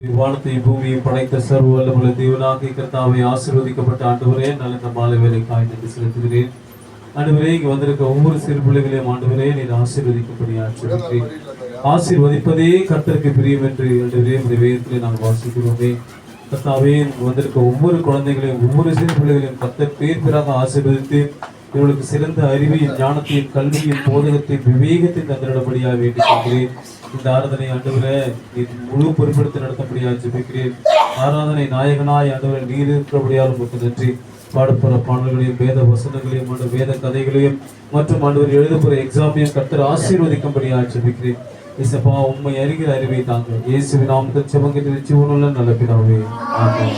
வானத்தையும் பூமியையும் படைத்த சர்வ வல்லமுள்ள தேவனாகிய கர்த்தாவே, ஆசீர்வதிக்கப்பட்ட ஆண்டவரே, நல்ல இந்த மாலை வேலைக்காய் நன்றி செலுத்துகிறேன். ஆண்டவரே, இங்கு வந்திருக்க ஒவ்வொரு சிறு பிள்ளைகளையும் ஆண்டவரே நீர் ஆசீர்வதிக்கும்படியாக ஆசீர்வதிப்பதே கர்த்தருக்கு பிரியம் என்று ஆண்டவரே உம்முடைய வேதத்திலே நாங்கள் வாசிக்கிறோமே. கர்த்தாவே, வந்திருக்க ஒவ்வொரு குழந்தைகளையும் ஒவ்வொரு சிறு பிள்ளைகளையும் கர்த்தர் பேர் பேராக ஆசீர்வதித்து இவர்களுக்கு சிறந்த அறிவையும் ஞானத்தையும் கல்வியும் போதகத்தையும் விவேகத்தை தந்திடபடியாக வேண்டிக் கொள்கிறேன். இந்த ஆராதனை ஆண்டவரே நீர் முழு பொறுப்பெடுத்து நடத்தபடியாக ஜெபிக்கிறேன். ஆராதனை நாயகனாய் ஆண்டவரை நீர் இருக்கிறபடியால் உங்களுக்கு நன்றி. பாடப்போற பாடல்களையும் வேத வசனங்களையும் வேத கதைகளையும் மற்றும் ஆண்டவர் எழுதப்போற எக்ஸாமையும் கர்த்தர் ஆசீர்வதிக்கும்படியாக ஜெபிக்கிறேன். இசப்பா, உண்மை அறிகிற அறிவை தாங்க. இயேசுவின் நாமத்தில் ஜெபங்கள் ஜீவனுள்ள நல்ல பிதாவே, ஆமென்.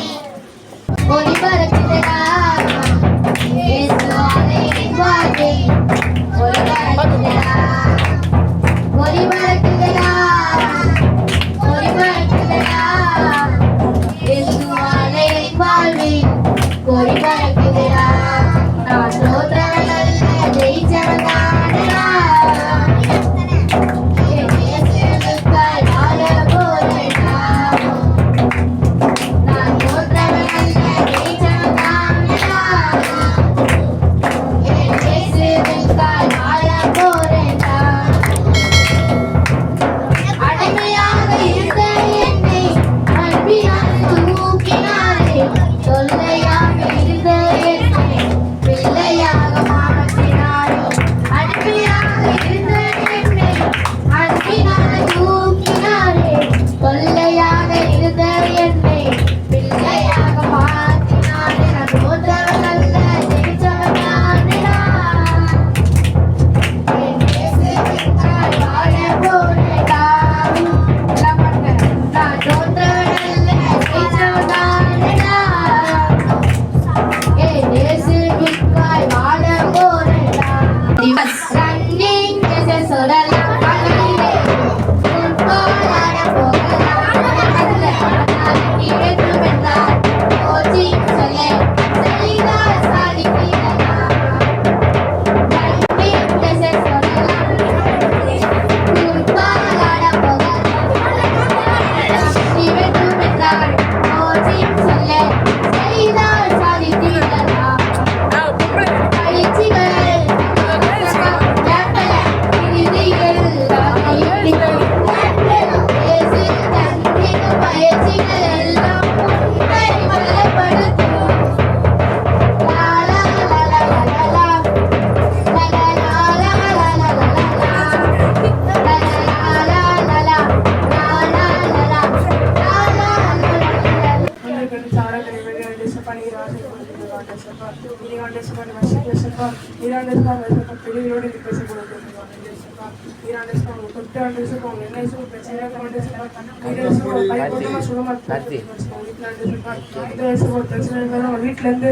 வீட்டுல இருந்து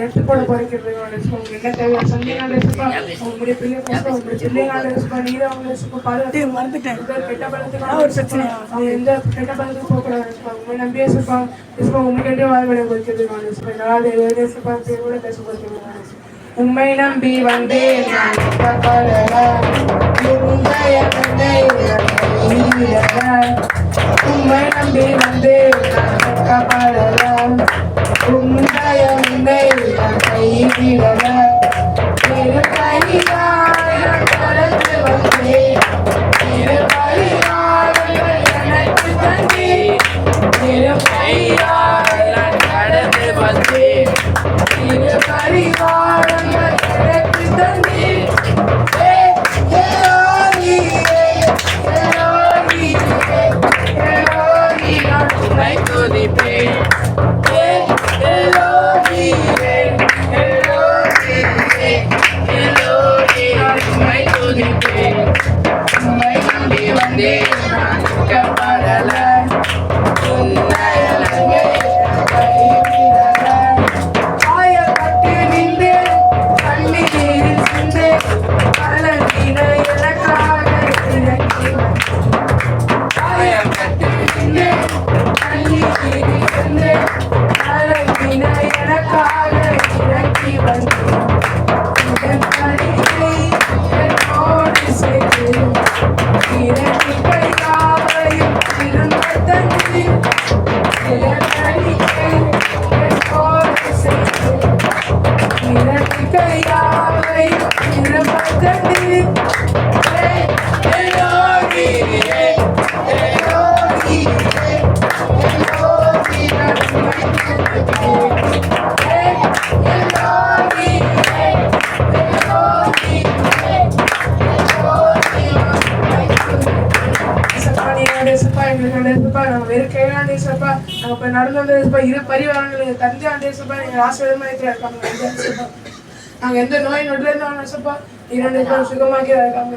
எடுத்து போட போறீங்க என்ன தேவையா சொன்னீங்க உங்களுடைய பிள்ளைங்க நீங்க கெட்ட பலத்துக்கான ஒரு பிரச்சனை அவங்க எந்த கெட்ட பலத்துக்கு போக கூடாது. உங்களை நம்பியே இருப்பாங்க உங்ககிட்டே வாழ்விட கொடுக்கிறது பேரோட பேச கொடுக்கிறது. உம்மை நம்பி வந்தேன் உம்மை நம்பி வந்தேன் உம்முடைய உன்னை கைவிடல இரு கையால் கடந்து வந்தேன் இரு கையால் எனக்கு தந்தி இரு கையால் கடந்து வந்தேன் இரு கையால் எனக்கு தந்தி I am நாங்கள் எந்த நோய் நொடில இருந்தோம்ப்பா இரண்டு பேரும் சுகமாக்கி இருக்காங்க.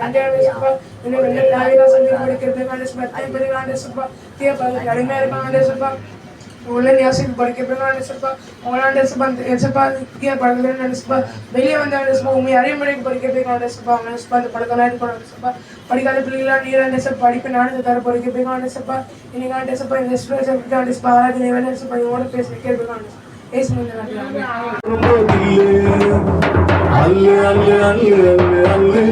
இன்னும் தேவையில்லா சொல்லி படிக்கிறதுப்பா தீயப்பா கடுமையாக இருக்காங்க. உள்ள யோசிப்பு படிக்கிறதுப்பா உங்களாண்டப்பா தீய பழக்கப்பா வெளியே வந்தாண்டப்பா உண்மை அறிமுறைக்கு படிக்கிறதுப்பா அந்த பழக்கம் இருக்கணும்ப்பா படிக்காத பிள்ளைகளாம் நீராண்டப்பா படிப்பு நாடு தர படிக்கிறதுப்பா இன்னைக்காண்டப்பா இந்த ஆராதனை வேலைப்பா இவங்களோட பேச வைக்கிறதுக்கான பேச அல்லு அல்லு அல்லு அல்லு அல்லு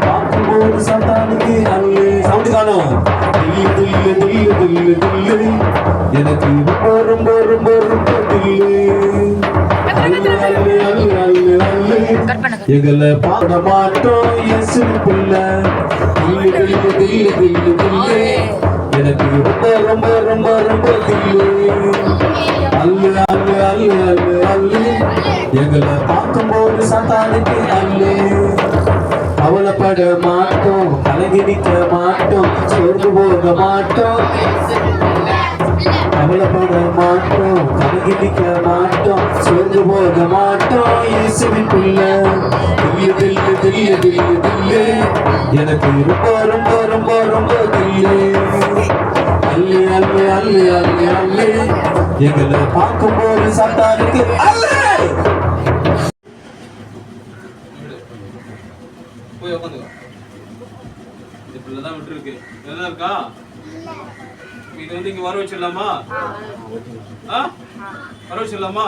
பார்க்கும்போது சத்தானுக்கு அல்லு சவுண்ட் காணும் தில்லு தில்லு தில்லு தில்லு தில்லு எனக்கு ரொம்ப ரொம்ப ரொம்ப ரொம்ப தில்லு அல்லு அல்லு அல்லு அல்லு அல்லு எங்களை பாட மாட்டோம் இயேசு பிள்ளை தில்லு தில்லு தில்லு தில்லு தில்லு எனக்கு ரொம்ப ரொம்ப ரொம்ப ரொம்ப தில்லு அல்லு அல்லு அல்லு அல்லு அல்லு எங்களை பார்க்கும்போது சத்தானுக்கு அல்லு கவலைப்பட மாட்டோம் கலங்கி நிற்க மாட்டோம் சோர்ந்து போக மாட்டோம் கவலைப்பட மாட்டோம் கலங்கி நிற்க மாட்டோம் சோர்ந்து போக மாட்டோம் இயேசுவின் பிள்ளை தில்லு தில்லு தில்லு தில்லு தில்லு எனக்கு ரொம்ப ரொம்ப ரொம்ப ரொம்ப தில்லு அல்லு அல்லு அல்லு அல்லு அல்லு எங்களை பார்க்கும்போது சத்தானுக்கு அல்லு போய் உட்காந்துக்கோ. இந்த பிள்ளை தான் விட்டுருக்கு. நல்லா இருக்கா? இது வந்து இங்க வர வச்சிடலாமா? வர வச்சிடலாமா?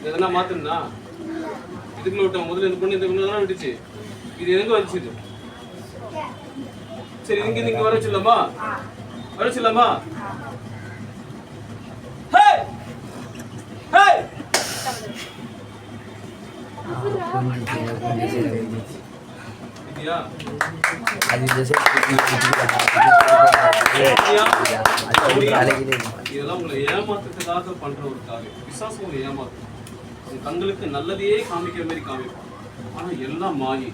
எதனா மாத்தணும்னா இதுக்குள்ள விட்டோம். முதல்ல இந்த பொண்ணு இந்த பொண்ணு விட்டுச்சு. இது எங்க வந்துச்சு? சரி இங்க இங்க வர வச்சிடலாமா? வர வச்சிடலாமா? இதெல்லாம் உங்களை ஏமாத்துறதுக்காக பண்ற ஒரு காரியம். விசுவாசம் உங்களை ஏமாத்தும். கண்களுக்கு நல்லதையே காமிக்கிற மாதிரி காமிப்பான். ஆனா எல்லாம் மாயி.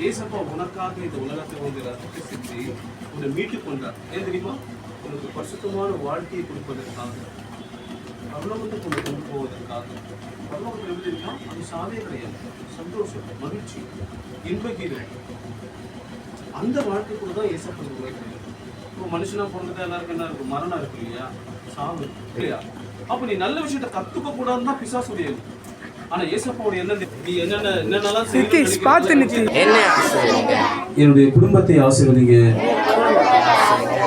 ஏசப்பா உனக்காக இந்த உலகத்தை வந்து ரத்தத்தை சிந்தி உன்னை மீட்டு கொண்டார். ஏன் தெரியுமா? உனக்கு பரிசுத்தமான வாழ்க்கையை கொடுப்பதற்காக, பரலோகத்துக்கு உன்னை கொண்டு போவதற்காக. பரலோகத்தில் எப்படி இருக்கா? அது சாதே கிடையாது. சந்தோஷம், மகிழ்ச்சி, இன்பகீரம், அந்த வாழ்க்கைக்குள்ள தான் ஏசப்பா உழைக்கிறது. இப்போ மனுஷனா பிறந்ததா எல்லாருக்கும் என்ன இருக்கும்? மரணம் இருக்கு இல்லையா? சாவு இல்லையா? அப்ப நீ நல்ல விஷயத்த கத்துக்க கூடாதுன்னா பிசாசுடைய. ஆனா ஏசப்பாவுடைய நீ என்னென்னலாம் என்னுடைய குடும்பத்தை ஆசீர்வதிங்க,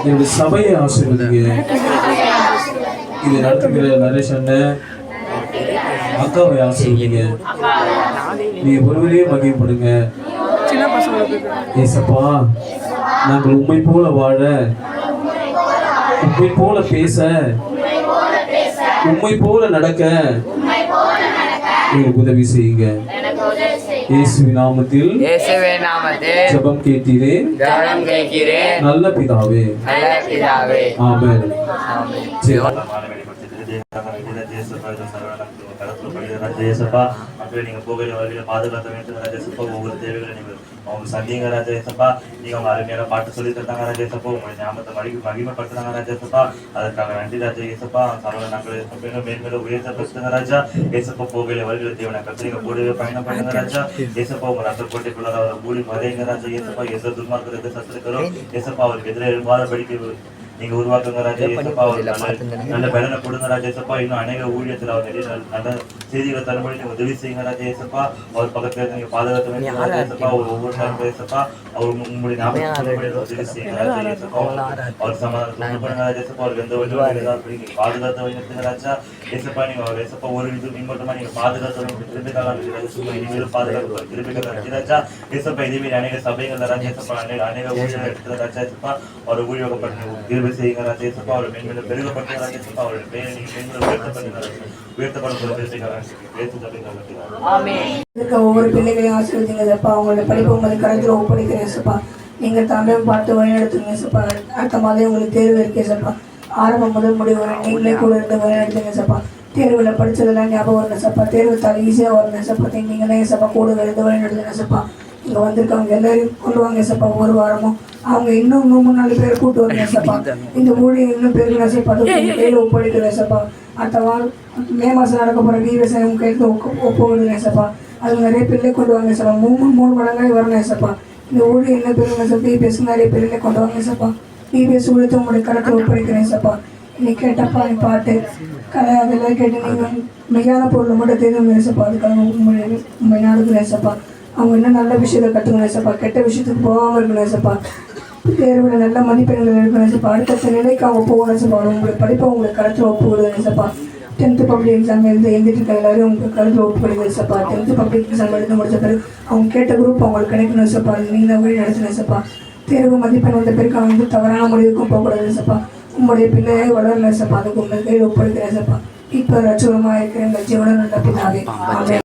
என்னுடைய சபையை ஆசீர்வதிங்க, இதை நடத்துகிற நரேஷ் அண்ணன் அக்காவை ஆசீர்வதிங்க, நீ ஒருவரையே மகிழ்ப்படுங்க. ஏசப்பா நாங்கள் உண்மை போல வாழ, உண்மை போல பேச, உண்மை போல நடக்க எனக்கு உதவி செய்யுங்க. இயேசுவின் நாமத்தில் ஜெபம் கேட்கிறேன் நல்ல பிதாவே, ஆமென். மக்கள் நீங்க போகிற வழியில் பாதுகாத்த வேண்டும் ராஜேசப்பா. ஒவ்வொரு தேவைகளை நீங்கள் அவங்க சந்திங்க ராஜேசப்பா. நீங்க அவங்க அருமையான பாட்டு சொல்லி தந்தாங்க ராஜேசப்பா. உங்களை ஞாபகத்தை மகிமைப்படுத்துறாங்க ராஜேசப்பா. அதற்காக நன்றி ராஜேசப்பா. சரவண நாங்கள் மேன்மேலும் உயர்த்தப்படுத்துங்க ராஜா. ஏசப்பா போகிற வழியில் தேவனை கத்திரிங்க கூடவே பயணம் பண்ணுங்க ராஜா. ஏசப்பா உங்க ரத்த கோட்டைக்குள்ள அவர் மூலி மறைங்க ராஜா. ஏசப்பா எந்த துர்மார்க்கத்தை சத்துருக்கிறோம் ஏசப்பா அவருக்கு எதிரே எழும்பாதபடிக்கு நீங்க உருவாக்குங்க ராஜா. ஏசப்பா அவர் நல்ல பலனை கொடுங்க ராஜா. ஏசப்பா இன்னும் அநேக ஊழியத்தில் அவர் நல்ல செய்திகளை தரும்படி நீங்க உதவி செய்யுங்க ராஜா ஏசப்பா. அவர் பக்கத்துல நீங்க பாதுகாத்து வைங்க ராஜா ஏசப்பா. அவர் ஒவ்வொரு நாளும் ஏசப்பா அவர் உங்களுடைய ஞாபகப்படுத்தி உதவி செய்யுங்க ராஜா ஏசப்பா. அவர் சமாதானம் பண்ணுங்க ராஜா ஏசப்பா. அவருக்கு எந்த வழி நீங்க பாதுகாத்து வைங்க ராஜா ஏசப்பா. நீங்க அவர் ஏசப்பா ஒரு இது பின்பற்றமா நீங்க பாதுகாத்து திரும்பிக்கலாம் இனிமேலும் பாதுகாப்பு திரும்பிக்கலாம் ராஜா ஏசப்பா. இதேமாரி அநேக சபைகள் ராஜா ஏசப்பா அநேக ஊழியர்கள் எடுத்து ராஜா ஏசப்பா. அவர் ஊழியப்பட்டு கிருபை செய்யுங்க ராஜா ஏசப்பா. அவர் மென்மேலும் பெருகப்பட்டு ராஜா ஏசப்பா. அவருடைய பெயரை நீங்க மென்மேலும் இருக்க ஒவ்வொரு பிள்ளைகளையும் ஆசீர்வதிங்க ஏசப்பா. அவங்களோட படிப்பு உங்களுக்கு கருத்தில் ஒப்படைக்கிறேன் ஏசப்பா. நீங்கள் தாமே பார்த்து வழிநடத்துங்க ஏசப்பா. அடுத்த மாதம் உங்களுக்கு தேர்வு இருக்கு ஏசப்பா. ஆரம்பம் முதல் முடிவு வரை நீங்களே கூட இருந்து வழிநடத்துங்க ஏசப்பா. தேர்வில் படித்ததெல்லாம் ஞாபகம் வரணும் ஏசப்பா. தேர்வு தாள் ஈஸியாக வரணும் ஏசப்பா. நீங்கள் தான் ஏசப்பா கூட இருந்து வழிநடத்துங்க ஏசப்பா. இங்கே வந்திருக்கவங்க எல்லாரையும் கொண்டு வாங்க ஏசப்பா. ஒரு வாரமும் அவங்க இன்னும் 3-4 பேர் கூட்டு வருங்க ஏசப்பா. இந்த ஊழியம் இன்னும் பேருக்கு ஏசப்பா. கையில் ஒப்படைக்கிறேன் ஏசப்பா. அடுத்த வாரம் மே மாதம் நடக்க போகிற விவசாயம் கையில் ஒப்புவிடுங்க ஏசப்பா. அது நிறைய பேர்லேயே கொண்டு வாங்க ஏசப்பா. 3 மடங்காய் வரணும் ஏசப்பா. இந்த ஊழியம் என்ன பேருங்க ஏசப்பா. பிபிஎஸ் நிறைய பேர்லேயே கொண்டு வாங்க ஏசப்பா. பிபிஎஸ் ஊழியத்தை உங்களுடைய கருத்தில் ஒப்படைக்கிறேன் ஏசப்பா. நீ கேட்டப்பா நீ பாட்டு கதை அதெல்லாம் கேட்டு நீங்கள் மெய்யான பொருளை மட்டும் தெரியும் ஏசப்பா. அதுக்காக உண்மை நாடுகள் ஏசப்பா. அவங்க இன்னும் நல்ல விஷயத்தை கற்றுக்கணும் ஏசப்பா. கெட்ட விஷயத்துக்கு போகாமல் இருக்கணும் ஏசப்பா. தேர்வில் நல்ல மதிப்பெண்கள் எடுக்கணும் ஏசப்பா. அடுத்த நிலைக்கு அவங்க போகணும் ஏசப்பா. உங்களுக்கு படிப்பை உங்களுக்கு கருத்தில் ஒப்பு விடுங்க ஏசப்பா. 10th பப்ளிக் எக்ஸாம் எழுதிட்டு இருக்க எல்லாரும் உங்களுக்கு கருத்தில் ஒப்பு கொடுங்க ஏசப்பா. 10th பப்ளிக் எக்ஸாம் எழுத முடிச்ச பிறகு அவங்க கேட்ட குரூப் அவங்களுக்கு கிடைக்கணும் ஏசப்பா. நீங்கள் தான் வழி நடத்தணும் ஏசப்பா. தேர்வு மதிப்பெண் வந்த பிறகு அவங்க தவறான முடிவுக்கும் போகக்கூடாது ஏசப்பா. உங்களுடைய பிள்ளையை வளரல ஏசப்பா. அதுக்கு உங்கள் கையில் ஒப்படைக்கிறேன் ஏசப்பா. இப்போ ரட்சகமாக இருக்கிற எங்கள் ஜீவன நல்ல பின்னாவே.